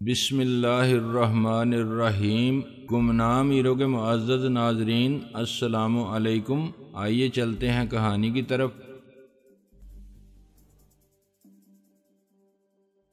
بسم اللہ الرحمن الرحیم۔ گمنام ہیرو کے معزز ناظرین، السلام علیکم۔ آئیے چلتے ہیں کہانی کی طرف۔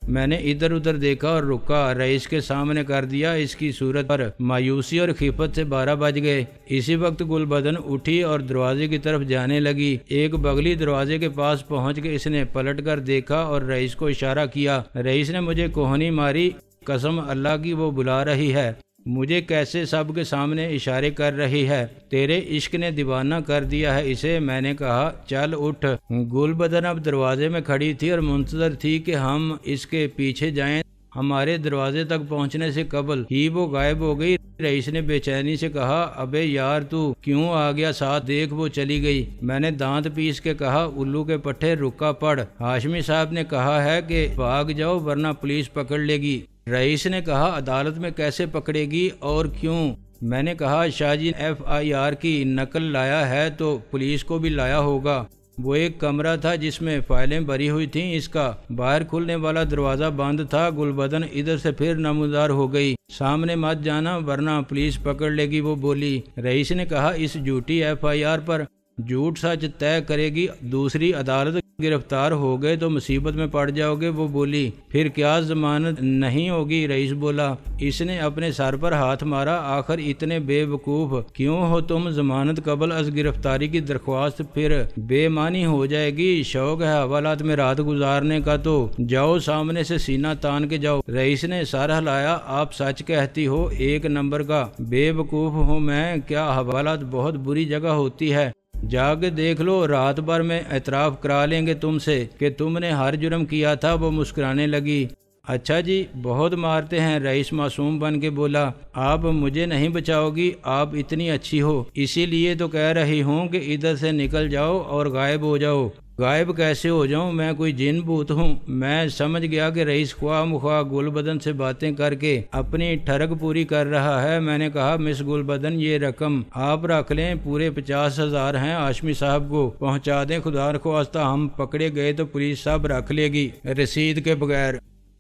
میں نے ادھر ادھر دیکھا اور رکا، رئیس کے سامنے کر دیا۔ اس کی صورت پر مایوسی اور خیفت سے 12 بج گئے۔ اسی وقت گل بدن اٹھی اور دروازے کی طرف جانے لگی۔ ایک بغلی دروازے کے پاس پہنچ کے اس نے پلٹ کر دیکھا اور رئیس کو اشارہ کیا۔ رئیس نے مجھے کوہنی ماری، قسم اللہ کی وہ بلا رہی ہے مجھے، کیسے سب کے سامنے اشارے کر رہی ہے، تیرے عشق نے دیوانہ کر دیا ہے اسے۔ میں نے کہا چل اٹھ۔ گل بدن اب دروازے میں کھڑی تھی اور منتظر تھی کہ ہم اس کے پیچھے جائیں۔ ہمارے دروازے تک پہنچنے سے قبل ہی وہ غائب ہو گئی۔ رئیس نے بے چینی سے کہا، ابے یار تو کیوں آ گیا ساتھ، دیکھ وہ چلی گئی۔ میں نے دانت پیس کے کہا، الو کے پٹھے رکا پڑ، ہاشمی صاحب نے کہا ہے کہ بھاگ جاؤ ورنہ پولیس پکڑ لے گی۔ رئیس نے کہا، عدالت میں کیسے پکڑے گی اور کیوں؟ میں نے کہا، شاہ جی FIR کی نقل لایا ہے تو پولیس کو بھی لایا ہوگا۔ وہ ایک کمرہ تھا جس میں فائلیں بھری ہوئی تھیں، اس کا باہر کھلنے والا دروازہ بند تھا۔ گل بدن ادھر سے پھر نمودار ہو گئی، سامنے مت جانا ورنہ پولیس پکڑ لے گی، وہ بولی۔ رئیس نے کہا، اس جھوٹی FIR پر جھوٹ سچ طے کرے گی دوسری عدالت، گرفتار ہو گئے تو مصیبت میں پڑ جاؤ گے، وہ بولی۔ پھر کیا ضمانت نہیں ہوگی؟ رئیس بولا۔ اس نے اپنے سر پر ہاتھ مارا، آخر اتنے بے وقوف کیوں ہو تم؟ ضمانت قبل از گرفتاری کی درخواست پھر بے معنی ہو جائے گی۔ شوق ہے حوالات میں رات گزارنے کا تو جاؤ سامنے سے سینہ تان کے جاؤ۔ رئیس نے سر ہلایا، آپ سچ کہتی ہو، ایک نمبر کا بے وقوف ہوں میں، کیا حوالات بہت بری جگہ ہوتی ہے، جا کے دیکھ لو، رات بھر میں اعتراف کرا لیں گے تم سے کہ تم نے ہر جرم کیا تھا۔ وہ مسکرانے لگی۔ اچھا جی، بہت مارتے ہیں، رئیس معصوم بن کے بولا۔ آپ مجھے نہیں بچاؤ گی، آپ اتنی اچھی ہو، اسی لیے تو کہہ رہی ہوں کہ ادھر سے نکل جاؤ اور غائب ہو جاؤ۔ غائب کیسے ہو جاؤں؟ میں کوئی جن بھوت ہوں؟ میں سمجھ گیا کہ رئیس خواہ مخواہ گل بدن سے باتیں کر کے اپنی ٹھڑک پوری کر رہا ہے۔ میں نے کہا، مس گل بدن، یہ رقم آپ رکھ لیں، پورے 50,000 ہیں، ہاشمی صاحب کو پہنچا دیں، خدا نخواستہ ہم پکڑے گئے تو پولیس صاحب رکھ لے گی رسید کے بغیر۔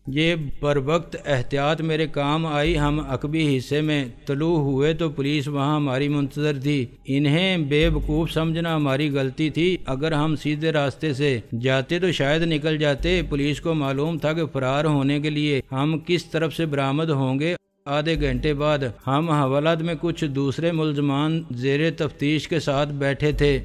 یہ بر وقت احتیاط میرے کام آئی۔ ہم عقبی حصے میں طلوع ہوئے تو پولیس وہاں ہماری منتظر تھی۔ انہیں بے وقوف سمجھنا ہماری غلطی تھی، اگر ہم سیدھے راستے سے جاتے تو شاید نکل جاتے۔ پولیس کو معلوم تھا کہ فرار ہونے کے لیے ہم کس طرف سے برآمد ہوں گے۔ آدھے گھنٹے بعد ہم حوالات میں کچھ دوسرے ملزمان زیر تفتیش کے ساتھ بیٹھے تھے۔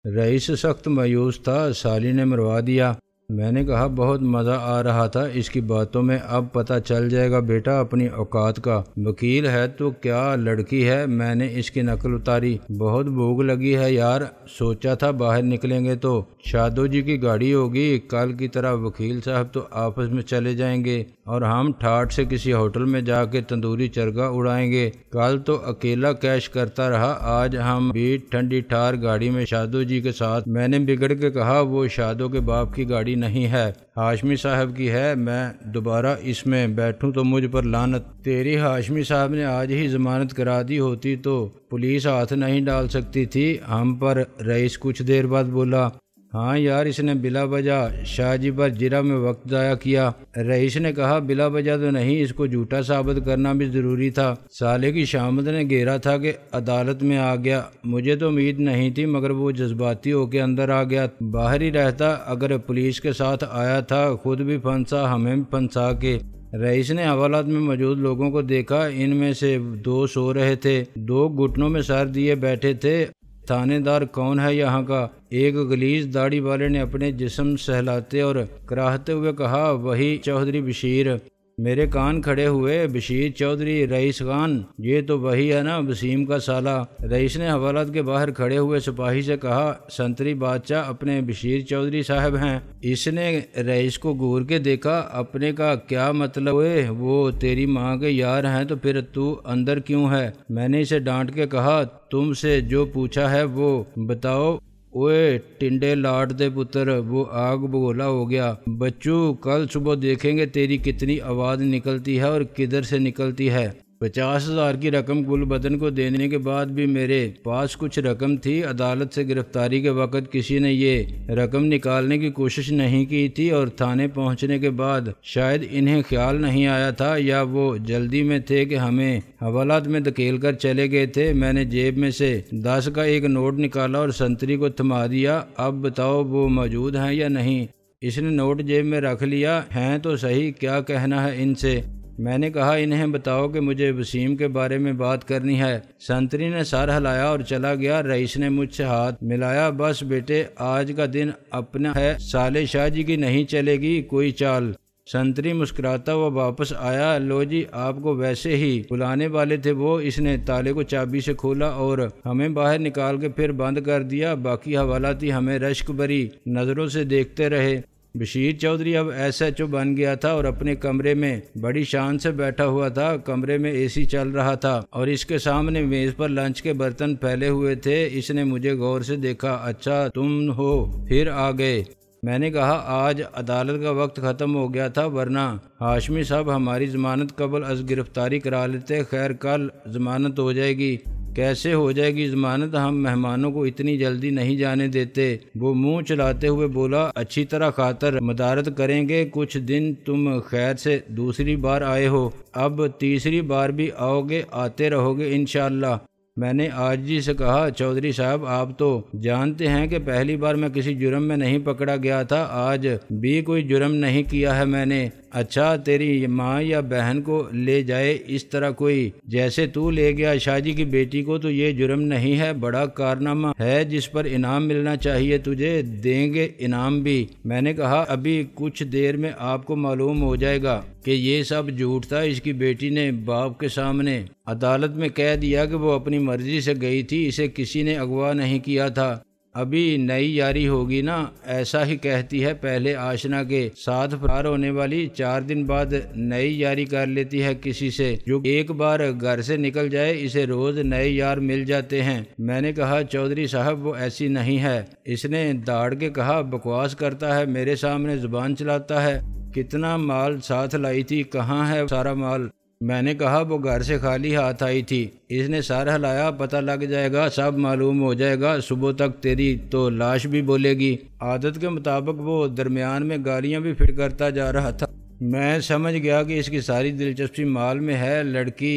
رئیس سخت مایوس تھا، سالی نے مروا دیا۔ میں نے کہا، بہت مزہ آ رہا تھا اس کی باتوں میں، اب پتہ چل جائے گا بیٹا اپنی اوقات کا۔ وکیل ہے تو کیا لڑکی ہے؟ میں نے اس کی نقل اتاری۔ بہت بھوک لگی ہے یار، سوچا تھا باہر نکلیں گے تو شادو جی کی گاڑی ہوگی، کل کی طرح وکیل صاحب تو آپس میں چلے جائیں گے اور ہم ٹھاٹ سے کسی ہوٹل میں جا کے تندوری چرگا اڑائیں گے۔ کل تو اکیلا کیش کرتا رہا، آج ہم بھی ٹھنڈی ٹھار گاڑی میں شادو جی کے ساتھ۔ میں نے بگڑ کے کہا، وہ شادو کے باپ کی گاڑی نہیں ہے، ہاشمی صاحب کی ہے، میں دوبارہ اس میں بیٹھوں تو مجھ پر لعنت۔ تیری ہاشمی صاحب نے آج ہی ضمانت کرا دی ہوتی تو پولیس ہاتھ نہیں ڈال سکتی تھی ہم پر۔ رئیس کچھ دیر بعد بولا، ہاں یار، اس نے بلا وجہ شاہ جی پر جرا میں وقت ضائع کیا۔ رئیس نے کہا، بلا وجہ تو نہیں، اس کو جھوٹا ثابت کرنا بھی ضروری تھا۔ سالے کی شامت نے گھیرا تھا کہ عدالت میں آ گیا، مجھے تو امید نہیں تھی مگر وہ جذباتی ہو کے اندر آ گیا۔ باہر ہی رہتا، اگر پولیس کے ساتھ آیا تھا خود بھی پھنسا، ہمیں بھی پھنسا کے۔ رئیس نے حوالات میں موجود لوگوں کو دیکھا، ان میں سے 2 سو رہے تھے، 2 گھٹنوں میں سر دیے بیٹھے تھے۔ تھانے دار کون ہے یہاں کا؟ ایک غلیظ داڑھی والے نے اپنے جسم سہلاتے اور کراہتے ہوئے کہا، وہی چودھری بشیر۔ میرے کان کھڑے ہوئے، بشیر چودھری؟ رئیس خان، یہ تو وہی ہے نا، وسیم کا سالہ۔ رئیس نے حوالات کے باہر کھڑے ہوئے سپاہی سے کہا، سنتری بادشاہ اپنے بشیر چودھری صاحب ہیں؟ اس نے رئیس کو گور کے دیکھا۔ اپنے کا کیا مطلب ہوئے؟ وہ تیری ماں کے یار ہیں تو پھر تو اندر کیوں ہے؟ میں نے اسے ڈانٹ کے کہا، تم سے جو پوچھا ہے وہ بتاؤ۔ اوئے ٹنڈے لاٹ دے پتر، وہ آگ بگولا ہو گیا۔ بچو، کل صبح دیکھیں گے تیری کتنی آواز نکلتی ہے اور کدھر سے نکلتی ہے۔ 50,000 کی رقم گل بدن کو دینے کے بعد بھی میرے پاس کچھ رقم تھی۔ عدالت سے گرفتاری کے وقت کسی نے یہ رقم نکالنے کی کوشش نہیں کی تھی اور تھانے پہنچنے کے بعد شاید انہیں خیال نہیں آیا تھا یا وہ جلدی میں تھے کہ ہمیں حوالات میں دھکیل کر چلے گئے تھے۔ میں نے جیب میں سے 10 کا ایک نوٹ نکالا اور سنتری کو تھما دیا۔ اب بتاؤ وہ موجود ہیں یا نہیں؟ اس نے نوٹ جیب میں رکھ لیا۔ ہیں تو صحیح، کیا کہنا ہے ان سے؟ میں نے کہا انہیں بتاؤ کہ مجھے وسیم کے بارے میں بات کرنی ہے۔ سنتری نے سر ہلایا اور چلا گیا۔ رئیس نے مجھ سے ہاتھ ملایا۔ بس بیٹے، آج کا دن اپنا ہے، سالے شاہ جی کی نہیں چلے گی کوئی چال۔ سنتری مسکراتا ہوا واپس آیا۔ لو جی، آپ کو ویسے ہی بلانے والے تھے وہ۔ اس نے تالے کو چابی سے کھولا اور ہمیں باہر نکال کے پھر بند کر دیا۔ باقی حوالات ہمیں رشک بری نظروں سے دیکھتے رہے۔ بشیر چودھری اب SHO بن گیا تھا اور اپنے کمرے میں بڑی شان سے بیٹھا ہوا تھا۔ کمرے میں AC چل رہا تھا اور اس کے سامنے میز پر لنچ کے برتن پھیلے ہوئے تھے۔ اس نے مجھے غور سے دیکھا۔ اچھا تم ہو، پھر آ گئے؟ میں نے کہا آج عدالت کا وقت ختم ہو گیا تھا، ورنہ ہاشمی صاحب ہماری ضمانت قبل از گرفتاری کرا لیتے۔ خیر کل ضمانت ہو جائے گی۔ کیسے ہو جائے گی ضمانت؟ ہم مہمانوں کو اتنی جلدی نہیں جانے دیتے۔ وہ منہ چلاتے ہوئے بولا، اچھی طرح خاطر مدارت کریں گے۔ کچھ دن تم خیر سے دوسری بار آئے ہو، اب تیسری بار بھی آؤ گے، آتے رہو گے انشاءاللہ۔ میں نے عاجزی سے کہا، چودھری صاحب آپ تو جانتے ہیں کہ پہلی بار میں کسی جرم میں نہیں پکڑا گیا تھا، آج بھی کوئی جرم نہیں کیا ہے میں نے۔ اچھا تیری ماں یا بہن کو لے جائے اس طرح کوئی، جیسے تو لے گیا شاہ جی کی بیٹی کو، تو یہ جرم نہیں ہے، بڑا کارنامہ ہے جس پر انعام ملنا چاہیے تجھے، دیں گے انعام بھی۔ میں نے کہا ابھی کچھ دیر میں آپ کو معلوم ہو جائے گا کہ یہ سب جھوٹ تھا۔ اس کی بیٹی نے باپ کے سامنے عدالت میں کہہ دیا کہ وہ اپنی مرضی سے گئی تھی، اسے کسی نے اغوا نہیں کیا تھا۔ ابھی نئی یاری ہوگی نا، ایسا ہی کہتی ہے، پہلے آشنا کے ساتھ فرار ہونے والی 4 دن بعد نئی یاری کر لیتی ہے کسی سے جو ایک بار گھر سے نکل جائے، اسے روز نئے یار مل جاتے ہیں۔ میں نے کہا چودھری صاحب وہ ایسی نہیں ہے۔ اس نے داڑ کے کہا، بکواس کرتا ہے، میرے سامنے زبان چلاتا ہے۔ کتنا مال ساتھ لائی تھی، کہاں ہے سارا مال؟ میں نے کہا وہ گھر سے خالی ہاتھ آئی تھی۔ اس نے سر ہلایا، پتہ لگ جائے گا، سب معلوم ہو جائے گا، صبح تک تیری تو لاش بھی بولے گی۔ عادت کے مطابق وہ درمیان میں گالیاں بھی فٹ کرتا جا رہا تھا۔ میں سمجھ گیا کہ اس کی ساری دلچسپی مال میں ہے۔ لڑکی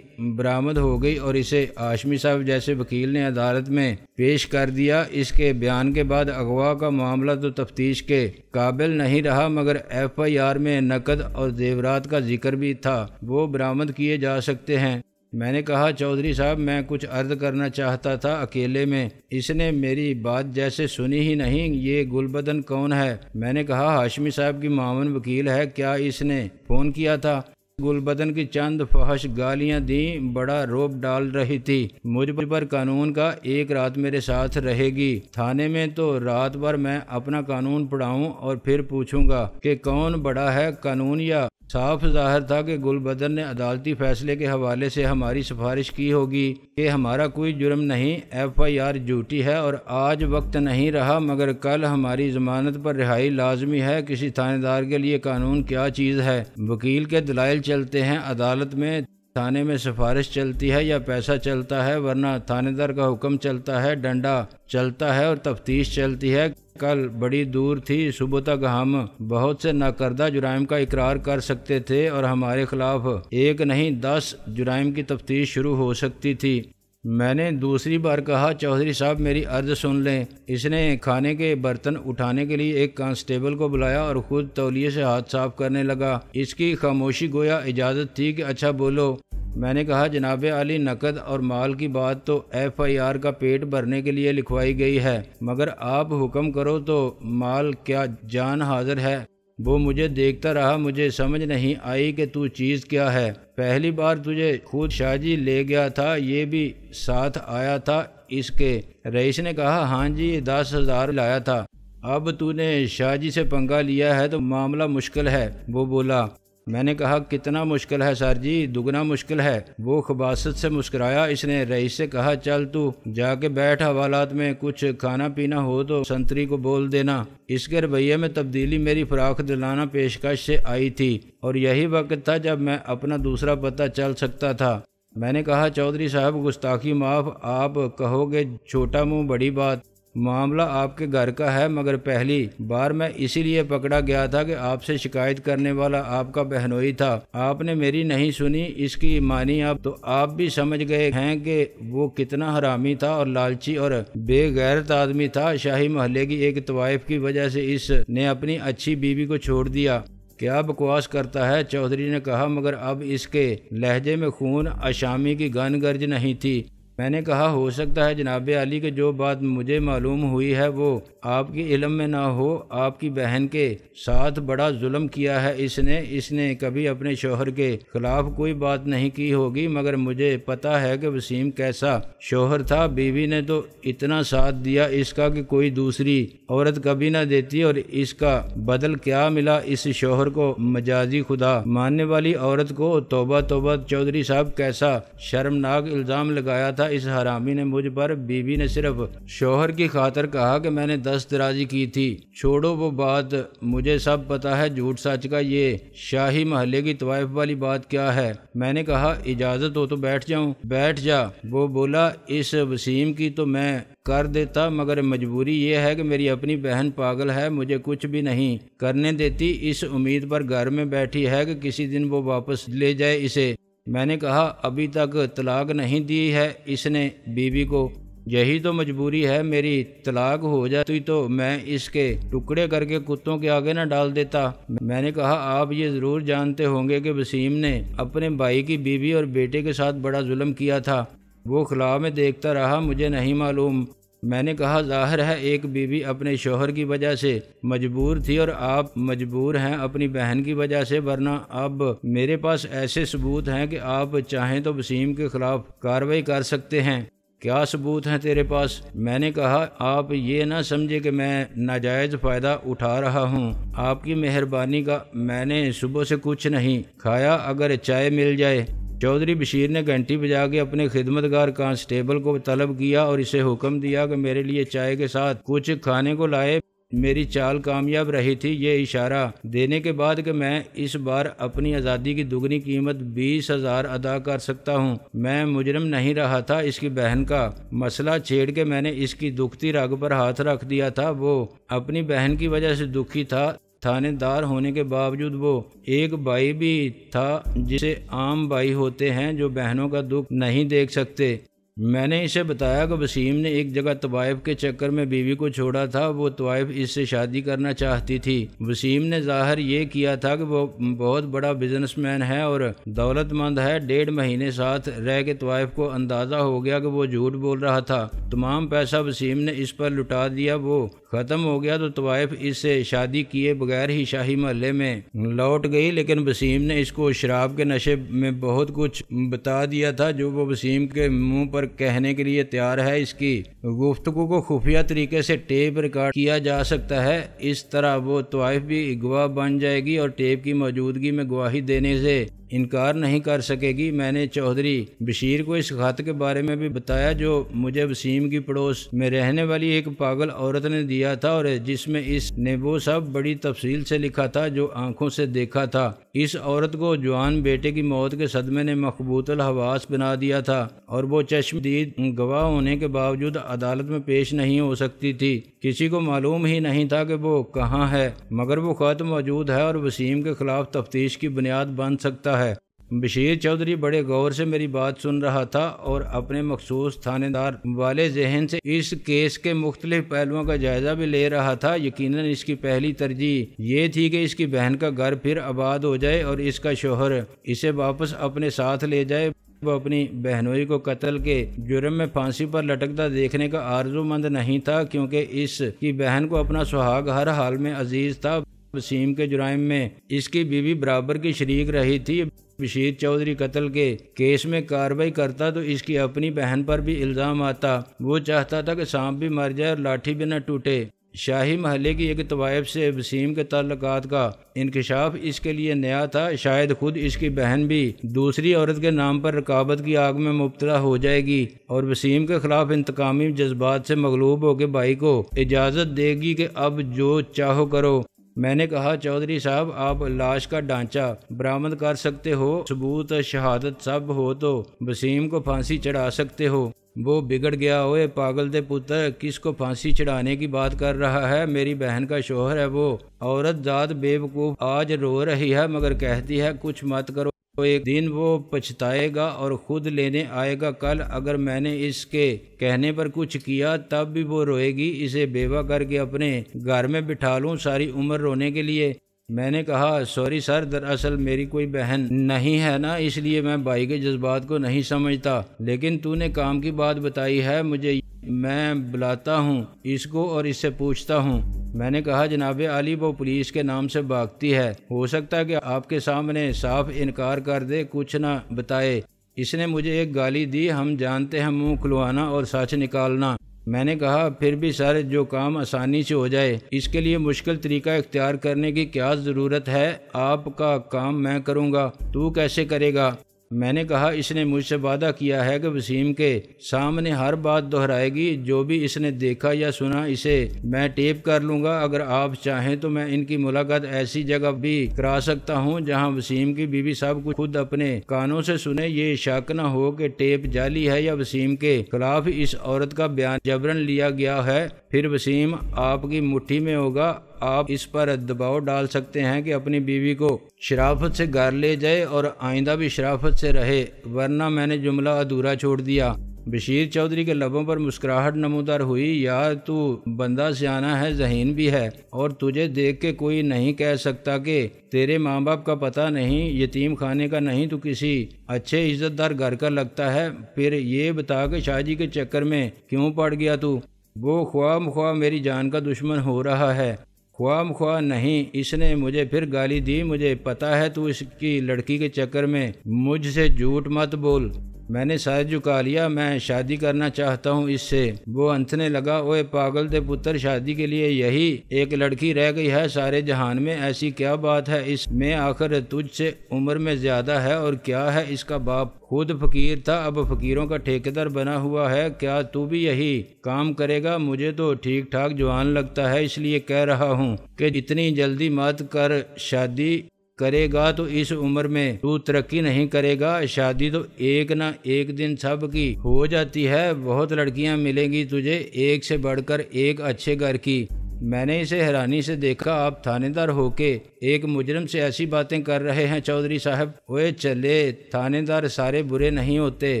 برآمد ہو گئی اور اسے ہاشمی صاحب جیسے وکیل نے عدالت میں پیش کر دیا۔ اس کے بیان کے بعد اغوا کا معاملہ تو تفتیش کے قابل نہیں رہا، مگر FIR میں نقد اور زیورات کا ذکر بھی تھا، وہ برآمد کیے جا سکتے ہیں۔ میں نے کہا چودھری صاحب میں کچھ عرض کرنا چاہتا تھا اکیلے میں۔ اس نے میری بات جیسے سنی ہی نہیں۔ یہ گل بدن کون ہے؟ میں نے کہا ہاشمی صاحب کی معاون وکیل ہے۔ کیا اس نے فون کیا تھا؟ گل بدن کی چند فحش گالیاں دیں، بڑا روب ڈال رہی تھی۔ مجھ پر قانون کا ایک رات میرے ساتھ رہے گی تھانے میں، تو رات بھر میں اپنا قانون پڑھاؤں اور پھر پوچھوں گا کہ کون بڑا ہے، قانون یا؟ صاف ظاہر تھا کہ گل بدن نے عدالتی فیصلے کے حوالے سے ہماری سفارش کی ہوگی کہ ہمارا کوئی جرم نہیں، FIR جھوٹی ہے اور آج وقت نہیں رہا، مگر کل ہماری ضمانت پر رہائی لازمی ہے۔ کسی تھانے دار کے لیے قانون کیا چیز ہے؟ وکیل کے دلائل چلتے ہیں عدالت میں، تھانے میں سفارش چلتی ہے یا پیسہ چلتا ہے، ورنہ تھانے دار کا حکم چلتا ہے، ڈنڈا چلتا ہے اور تفتیش چلتی ہے۔ کل بڑی دور تھی، صبح تک ہم بہت سے ناکردہ جرائم کا اقرار کر سکتے تھے اور ہمارے خلاف 1 نہیں 10 جرائم کی تفتیش شروع ہو سکتی تھی۔ میں نے دوسری بار کہا چودھری صاحب میری عرض سن لیں۔ اس نے کھانے کے برتن اٹھانے کے لیے ایک کانسٹیبل کو بلایا اور خود تولیے سے ہاتھ صاف کرنے لگا۔ اس کی خاموشی گویا اجازت تھی کہ اچھا بولو۔ میں نے کہا جناب عالی، نقد اور مال کی بات تو FIR کا پیٹ بھرنے کے لیے لکھوائی گئی ہے، مگر آپ حکم کرو تو مال کیا جان حاضر ہے؟ وہ مجھے دیکھتا رہا، مجھے سمجھ نہیں آئی کہ تو چیز کیا ہے۔ پہلی بار تجھے خود شاہ جی لے گیا تھا، یہ بھی ساتھ آیا تھا اس کے؟ رئیس نے کہا ہاں جی، 10,000 لایا تھا۔ اب تو نے شاہ جی سے پنگا لیا ہے تو معاملہ مشکل ہے، وہ بولا۔ میں نے کہا کتنا مشکل ہے سر جی؟ دگنا مشکل ہے۔ وہ خباثت سے مسکرایا۔ اس نے رئیس سے کہا چل تو جا کے بیٹھ، حوالات میں کچھ کھانا پینا ہو تو سنتری کو بول دینا۔ اس کے رویے میں تبدیلی میری فراخ دلانہ پیشکش سے آئی تھی اور یہی وقت تھا جب میں اپنا دوسرا پتہ چل سکتا تھا۔ میں نے کہا چودھری صاحب گستاخی معاف، آپ کہو گے چھوٹا منہ بڑی بات، معاملہ آپ کے گھر کا ہے، مگر پہلی بار میں اسی لیے پکڑا گیا تھا کہ آپ سے شکایت کرنے والا آپ کا بہنوئی تھا، آپ نے میری نہیں سنی، اس کی مانی آپ تو آپ بھی سمجھ گئے ہیں کہ وہ کتنا حرامی تھا اور لالچی اور بے غیرت آدمی تھا۔ شاہی محلے کی ایک طوائف کی وجہ سے اس نے اپنی اچھی بیوی کو چھوڑ دیا۔ کیا بکواس کرتا ہے، چودھری نے کہا، مگر اب اس کے لہجے میں خون آشامی کی گن گرج نہیں تھی۔ میں نے کہا ہو سکتا ہے جناب عالی کہ جو بات مجھے معلوم ہوئی ہے وہ آپ کی علم میں نہ ہو، آپ کی بہن کے ساتھ بڑا ظلم کیا ہے اس نے کبھی اپنے شوہر کے خلاف کوئی بات نہیں کی ہوگی، مگر مجھے پتا ہے کہ وسیم کیسا شوہر تھا، بیوی نے تو اتنا ساتھ دیا اس کا کہ کوئی دوسری عورت کبھی نہ دیتی، اور اس کا بدل کیا ملا اس شوہر کو، مجازی خدا ماننے والی عورت کو۔ توبہ توبہ چودھری صاحب، کیسا شرمناک الزام لگایا تھا اس حرامی نے مجھ پر۔ بیوی نے صرف شوہر کی خاطر کہا کہ میں نے دست درازی کی تھی۔ چھوڑو وہ بات، مجھے سب پتا ہے جھوٹ سچ کا۔ یہ شاہی محلے کی طوائف والی بات کیا ہے؟ میں نے کہا اجازت ہو تو بیٹھ جاؤں۔ بیٹھ جا، وہ بولا، اس وسیم کی تو میں کر دیتا، مگر مجبوری یہ ہے کہ میری اپنی بہن پاگل ہے، مجھے کچھ بھی نہیں کرنے دیتی، اس امید پر گھر میں بیٹھی ہے کہ کسی دن وہ واپس لے جائے اسے۔ میں نے کہا ابھی تک طلاق نہیں دی ہے اس نے بیوی کو، یہی تو مجبوری ہے میری، طلاق ہو جاتی تو میں اس کے ٹکڑے کر کے کتوں کے آگے نہ ڈال دیتا۔ میں نے کہا آپ یہ ضرور جانتے ہوں گے کہ وسیم نے اپنے بھائی کی بیوی اور بیٹے کے ساتھ بڑا ظلم کیا تھا، وہ خلا میں دیکھتا رہا، مجھے نہیں معلوم۔ میں نے کہا ظاہر ہے ایک بیوی اپنے شوہر کی وجہ سے مجبور تھی اور آپ مجبور ہیں اپنی بہن کی وجہ سے، ورنہ اب میرے پاس ایسے ثبوت ہیں کہ آپ چاہیں تو وسیم کے خلاف کارروائی کر سکتے ہیں۔ کیا ثبوت ہیں تیرے پاس؟ میں نے کہا آپ یہ نہ سمجھے کہ میں ناجائز فائدہ اٹھا رہا ہوں آپ کی مہربانی کا، میں نے صبح سے کچھ نہیں کھایا، اگر چائے مل جائے۔ چودھری بشیر نے گھنٹی بجا کے اپنے خدمتگار کانسٹیبل کو طلب کیا اور اسے حکم دیا کہ میرے لیے چائے کے ساتھ کچھ کھانے کو لائے۔ میری چال کامیاب رہی تھی، یہ اشارہ دینے کے بعد کہ میں اس بار اپنی آزادی کی دگنی قیمت 20,000 ادا کر سکتا ہوں۔ میں مجرم نہیں رہا تھا، اس کی بہن کا مسئلہ چھیڑ کے میں نے اس کی دکھتی رگ پر ہاتھ رکھ دیا تھا، وہ اپنی بہن کی وجہ سے دکھی تھا، تھانے دار ہونے کے باوجود وہ ایک بھائی بھی تھا جسے عام بھائی ہوتے ہیں جو بہنوں کا دکھ نہیں دیکھ سکتے۔ میں نے اسے بتایا کہ وسیم نے ایک جگہ طوائف کے چکر میں بیوی کو چھوڑا تھا، وہ طوائف اس سے شادی کرنا چاہتی تھی۔ وسیم نے ظاہر یہ کیا تھا کہ وہ بہت بڑا بزنس مین ہے اور دولت مند ہے۔ 1.5 مہینے ساتھ رہ کے طوائف کو اندازہ ہو گیا کہ وہ جھوٹ بول رہا تھا، تمام پیسہ وسیم نے اس پر لٹا دیا، وہ ختم ہو گیا تو طوائف اس سے شادی کیے بغیر ہی شاہی محلے میں لوٹ گئی، لیکن وسیم نے اس کو شراب کے نشے میں بہت کچھ بتا دیا تھا جو وہ وسیم کے منہ پر کہنے کے لیے تیار ہے۔ اس کی گفتگو کو خفیہ طریقے سے ٹیپ ریکارڈ کیا جا سکتا ہے، اس طرح وہ طوائف بھی گواہ بن جائے گی اور ٹیپ کی موجودگی میں گواہی دینے سے انکار نہیں کر سکے گی۔ میں نے چودھری بشیر کو اس خط کے بارے میں بھی بتایا جو مجھے وسیم کی پڑوس میں رہنے والی ایک پاگل عورت نے دیا تھا اور جس میں اس نے وہ سب بڑی تفصیل سے لکھا تھا جو آنکھوں سے دیکھا تھا۔ اس عورت کو جوان بیٹے کی موت کے صدمے نے مخبوط الحواس بنا دیا تھا اور وہ چشم دید گواہ ہونے کے باوجود عدالت میں پیش نہیں ہو سکتی تھی۔ کسی کو معلوم ہی نہیں تھا کہ وہ کہاں ہے، مگر وہ خط موجود ہے اور وسیم کے خلاف تفتیش کی بنیاد بن سکتا ہے۔ بشیر چودھری بڑے غور سے میری بات سن رہا تھا اور اپنے مخصوص تھانے دار والے ذہن سے اس کیس کے مختلف پہلوؤں کا جائزہ بھی لے رہا تھا۔ یقیناً اس کی پہلی ترجیح یہ تھی کہ اس کی بہن کا گھر پھر آباد ہو جائے اور اس کا شوہر اسے واپس اپنے ساتھ لے جائے۔ وہ اپنی بہنوئی کو قتل کے جرم میں پھانسی پر لٹکتا دیکھنے کا آرزو مند نہیں تھا، کیونکہ اس کی بہن کو اپنا سہاگ ہر حال میں عزیز تھا۔ وسیم کے جرائم میں اس کی بیوی برابر کی شریک رہی تھی۔ بشیر چودھری قتل کے کیس میں کارروائی کرتا تو اس کی اپنی بہن پر بھی الزام آتا۔ وہ چاہتا تھا کہ سانپ بھی مر جائے اور لاٹھی بھی نہ ٹوٹے۔ شاہی محلے کی ایک طوائف سے وسیم کے تعلقات کا انکشاف اس کے لیے نیا تھا۔ شاید خود اس کی بہن بھی دوسری عورت کے نام پر رقابت کی آگ میں مبتلا ہو جائے گی اور وسیم کے خلاف انتقامی جذبات سے مغلوب ہو کے بھائی کو اجازت دے گی کہ اب جو چاہو کرو۔ میں نے کہا چودھری صاحب آپ لاش کا ڈھانچہ برآمد کر سکتے ہو، ثبوت شہادت سب ہو تو وسیم کو پھانسی چڑھا سکتے ہو۔ وہ بگڑ گیا، اوے پاگل دے پتر، کس کو پھانسی چڑھانے کی بات کر رہا ہے؟ میری بہن کا شوہر ہے وہ۔ عورت ذات بے وقوف آج رو رہی ہے مگر کہتی ہے کچھ مت کرو، ایک دن وہ پچھتائے گا اور خود لینے آئے گا۔ کل اگر میں نے اس کے کہنے پر کچھ کیا تب بھی وہ روئے گی۔ اسے بیوہ کر کے اپنے گھر میں بٹھا لوں ساری عمر رونے کے لیے؟ میں نے کہا سوری سر، دراصل میری کوئی بہن نہیں ہے نا، اس لیے میں بھائی کے جذبات کو نہیں سمجھتا، لیکن تو نے کام کی بات بتائی ہے مجھے، میں بلاتا ہوں اس کو اور اس سے پوچھتا ہوں۔ میں نے کہا جناب عالی وہ پولیس کے نام سے بھاگتی ہے، ہو سکتا ہے کہ آپ کے سامنے صاف انکار کر دے، کچھ نہ بتائے۔ اس نے مجھے ایک گالی دی، ہم جانتے ہیں منہ کھلوانا اور سچ نکالنا۔ میں نے کہا پھر بھی سر جو کام آسانی سے ہو جائے اس کے لیے مشکل طریقہ اختیار کرنے کی کیا ضرورت ہے؟ آپ کا کام میں کروں گا، تو کیسے کرے گا؟ میں نے کہا اس نے مجھ سے وعدہ کیا ہے کہ وسیم کے سامنے ہر بات دہرائے گی، جو بھی اس نے دیکھا یا سنا اسے میں ٹیپ کر لوں گا۔ اگر آپ چاہیں تو میں ان کی ملاقات ایسی جگہ بھی کرا سکتا ہوں جہاں وسیم کی بیوی صاحب کو خود اپنے کانوں سے سنے، یہ شک نہ ہو کہ ٹیپ جعلی ہے یا وسیم کے خلاف اس عورت کا بیان جبرن لیا گیا ہے۔ پھر وسیم آپ کی مٹھی میں ہوگا، آپ اس پر دباؤ ڈال سکتے ہیں کہ اپنی بیوی کو شرافت سے گھر لے جائے اور آئندہ بھی شرافت سے رہے، ورنہ میں نے جملہ ادھورا چھوڑ دیا۔ بشیر چودھری کے لبوں پر مسکراہٹ نمودار ہوئی۔ یار تو بندہ سیانہ ہے، ذہین بھی ہے، اور تجھے دیکھ کے کوئی نہیں کہہ سکتا کہ تیرے ماں باپ کا پتہ نہیں، یتیم خانے کا نہیں، تو کسی اچھے عزت دار گھر کا لگتا ہے۔ پھر یہ بتا کہ شاہ جی کے چکر میں کیوں پڑ گیا تو؟ وہ خواہ مخواہ میری جان کا دشمن ہو رہا ہے۔ خواہ مخواہ نہیں، اس نے مجھے پھر گالی دی، مجھے پتا ہے تو اس کی لڑکی کے چکر میں مجھ سے جھوٹ مت بول۔ میں نے سر جھکا لیا، میں شادی کرنا چاہتا ہوں اس سے۔ وہ ہنسنے لگا، اوے پاگل دے پتر، شادی کے لیے یہی ایک لڑکی رہ گئی ہے سارے جہان میں، ایسی کیا بات ہے اس میں؟ آخر تجھ سے عمر میں زیادہ ہے، اور کیا ہے اس کا باپ خود فقیر تھا، اب فقیروں کا ٹھیکیدار بنا ہوا ہے۔ کیا تو بھی یہی کام کرے گا؟ مجھے تو ٹھیک ٹھاک جوان لگتا ہے، اس لیے کہہ رہا ہوں کہ اتنی جلدی مت کر، شادی کرے گا تو اس عمر میں تو ترقی نہیں کرے گا۔ شادی تو ایک نہ ایک دن سب کی ہو جاتی ہے، بہت لڑکیاں ملیں گی تجھے، ایک سے بڑھ کر ایک اچھے گھر کی۔ میں نے اسے حیرانی سے دیکھا، آپ تھانے دار ہو کے ایک مجرم سے ایسی باتیں کر رہے ہیں چودھری صاحب؟ اوے چلے، تھانے دار سارے برے نہیں ہوتے،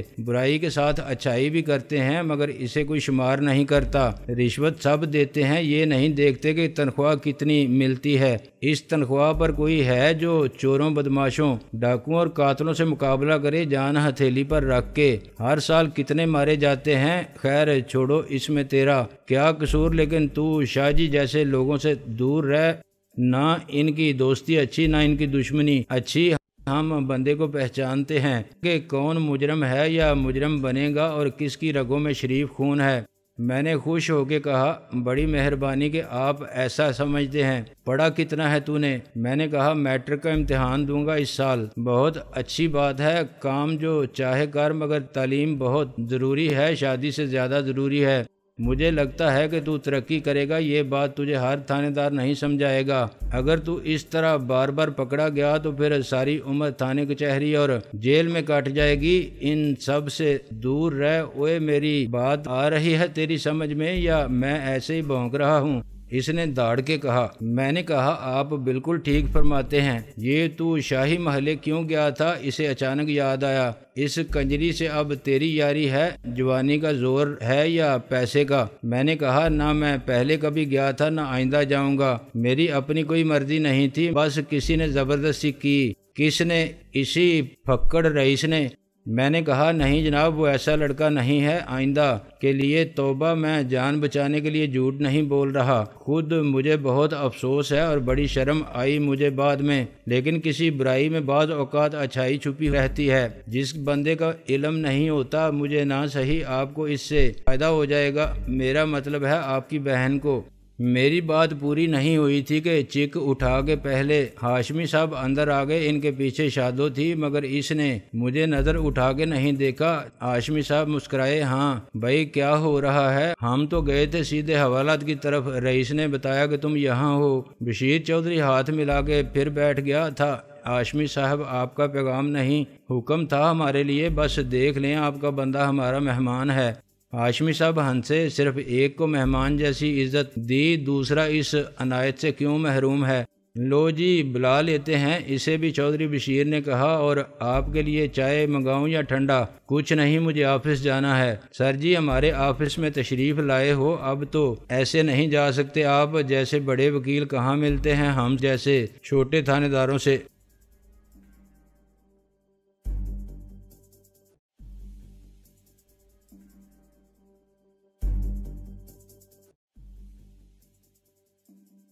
برائی کے ساتھ اچھائی بھی کرتے ہیں، مگر اسے کوئی شمار نہیں کرتا۔ رشوت سب دیتے ہیں، یہ نہیں دیکھتے کہ تنخواہ کتنی ملتی ہے۔ اس تنخواہ پر کوئی ہے جو چوروں، بدماشوں، ڈاکوؤں اور قاتلوں سے مقابلہ کرے؟ جان ہتھیلی پر رکھ کے ہر سال کتنے مارے جاتے ہیں۔ خیر چھوڑو، اس میں تیرا کیا قصور، لیکن تو شاہ جی جیسے لوگوں سے دور رہ، نہ ان کی دوستی اچھی نہ ان کی دشمنی اچھی۔ ہم بندے کو پہچانتے ہیں کہ کون مجرم ہے یا مجرم بنے گا اور کس کی رگوں میں شریف خون ہے۔ میں نے خوش ہو کے کہا بڑی مہربانی کہ آپ ایسا سمجھتے ہیں۔ پڑھا کتنا ہے تو نے؟ میں نے کہا میٹرک کا امتحان دوں گا اس سال۔ بہت اچھی بات ہے، کام جو چاہے کر، مگر تعلیم بہت ضروری ہے، شادی سے زیادہ ضروری ہے۔ مجھے لگتا ہے کہ تو ترقی کرے گا، یہ بات تجھے ہر تھانے دار نہیں سمجھائے گا۔ اگر تو اس طرح بار بار پکڑا گیا تو پھر ساری عمر تھانے کچہری اور جیل میں کاٹ جائے گی۔ ان سب سے دور رہ۔ اوے میری بات آ رہی ہے تیری سمجھ میں، یا میں ایسے ہی بھونک رہا ہوں؟ اس نے داڑھ کے کہا۔ میں نے کہا آپ بالکل ٹھیک فرماتے ہیں۔ یہ تو شاہی محلے کیوں گیا تھا؟ اسے اچانک یاد آیا۔ اس کنجری سے اب تیری یاری ہے؟ جوانی کا زور ہے یا پیسے کا؟ میں نے کہا نہ میں پہلے کبھی گیا تھا نہ آئندہ جاؤں گا، میری اپنی کوئی مرضی نہیں تھی، بس کسی نے زبردستی کی۔ کس نے؟ اسی پھکڑ رئیس نے۔ میں نے کہا نہیں جناب، وہ ایسا لڑکا نہیں ہے، آئندہ کے لیے توبہ، میں جان بچانے کے لیے جھوٹ نہیں بول رہا۔ خود مجھے بہت افسوس ہے اور بڑی شرم آئی مجھے بعد میں، لیکن کسی برائی میں بعض اوقات اچھائی چھپی رہتی ہے۔ جس بندے کا علم نہیں ہوتا، مجھے نہ صحیح آپ کو اس سے فائدہ ہو جائے گا، میرا مطلب ہے آپ کی بہن کو۔ میری بات پوری نہیں ہوئی تھی کہ چک اٹھا کے پہلے ہاشمی صاحب اندر آ گئے۔ ان کے پیچھے شادو تھی مگر اس نے مجھے نظر اٹھا کے نہیں دیکھا۔ ہاشمی صاحب مسکرائے، ہاں بھائی کیا ہو رہا ہے؟ ہم تو گئے تھے سیدھے حوالات کی طرف، رئیس نے بتایا کہ تم یہاں ہو۔ بشیر چودھری ہاتھ ملا کے پھر بیٹھ گیا تھا۔ ہاشمی صاحب آپ کا پیغام نہیں، حکم تھا ہمارے لیے، بس دیکھ لیں آپ کا بندہ ہمارا مہمان ہے۔ ہاشمی صاحب ہنسے، صرف ایک کو مہمان جیسی عزت دی، دوسرا اس عنایت سے کیوں محروم ہے؟ لو جی بلا لیتے ہیں اسے بھی، چودھری بشیر نے کہا، اور آپ کے لیے چائے منگاؤں یا ٹھنڈا؟ کچھ نہیں، مجھے آفس جانا ہے۔ سر جی ہمارے آفس میں تشریف لائے ہو، اب تو ایسے نہیں جا سکتے آپ، جیسے بڑے وکیل کہاں ملتے ہیں ہم جیسے چھوٹے تھانے داروں سے۔